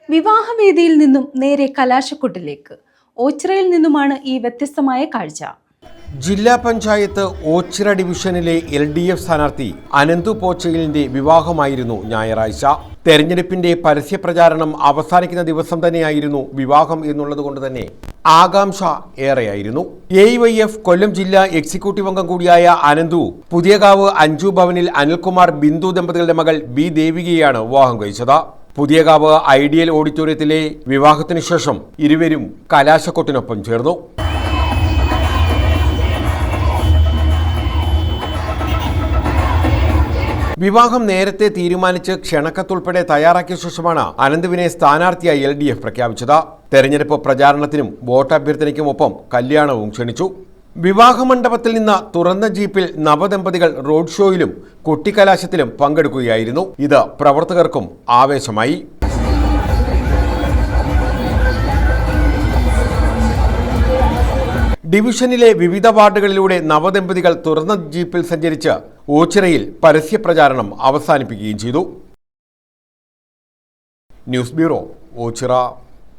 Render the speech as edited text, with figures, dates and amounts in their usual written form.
വിവാഹവേദിയിൽ നിന്നും നേരെ കലാശക്കൊട്ടിലേക്ക് ഓച്ചിറയിൽ നിന്നുമാണ് ഈ വ്യത്യസ്തമായ കാഴ്ച. ജില്ലാ പഞ്ചായത്ത് ഓച്ചിറ ഡിവിഷനിലെ LDF സ്ഥാനാർത്ഥി അനന്തു പോച്ചയിലിന്റെ വിവാഹമായിരുന്നു ഞായറാഴ്ച. തെരഞ്ഞെടുപ്പിന്റെ പരസ്യപ്രചാരണം അവസാനിക്കുന്ന ദിവസം തന്നെയായിരുന്നു വിവാഹം എന്നുള്ളതുകൊണ്ട് തന്നെ ആകാംക്ഷ ഏറെയായിരുന്നു. AYF കൊല്ലം ജില്ലാ എക്സിക്യൂട്ടീവ് അംഗം കൂടിയായ അനന്തു പുതിയകാവ് അഞ്ജു ഭവനിൽ അനിൽകുമാർ ബിന്ദു ദമ്പതികളുടെ മകൾ B ദേവികയാണ് വിവാഹം കഴിച്ചത്. പുതിയകാവ് ഐഡിയൽ ഓഡിറ്റോറിയത്തിലെ വിവാഹത്തിനു ശേഷം ഇരുവരും കലാശക്കൊട്ടിനൊപ്പം ചേർന്നു. വിവാഹം നേരത്തെ തീരുമാനിച്ച് ക്ഷണക്കത്തുൾപ്പെടെ തയ്യാറാക്കിയ ശേഷമാണ് അനന്തുവിനെ സ്ഥാനാർത്ഥിയായി LDF പ്രഖ്യാപിച്ചത്. തെരഞ്ഞെടുപ്പ് പ്രചാരണത്തിനും വോട്ടഭ്യർത്ഥനയ്ക്കുമൊപ്പം കല്യാണവും ക്ഷണിച്ചു. വിവാഹമണ്ഡപത്തിൽ നിന്ന് തുറന്ന ജീപ്പിൽ നവദമ്പതികൾ റോഡ് ഷോയിലും കൊട്ടിക്കലാശത്തിലും പങ്കെടുക്കുകയായിരുന്നു. ഇത് പ്രവർത്തകർക്കും ആവേശമായി. ഡിവിഷനിലെ വിവിധ വാർഡുകളിലൂടെ നവദമ്പതികൾ തുറന്ന ജീപ്പിൽ സഞ്ചരിച്ച് ഓച്ചിറയിൽ പരസ്യപ്രചാരണം അവസാനിപ്പിക്കുകയും ചെയ്തു. News bureau, Ochira.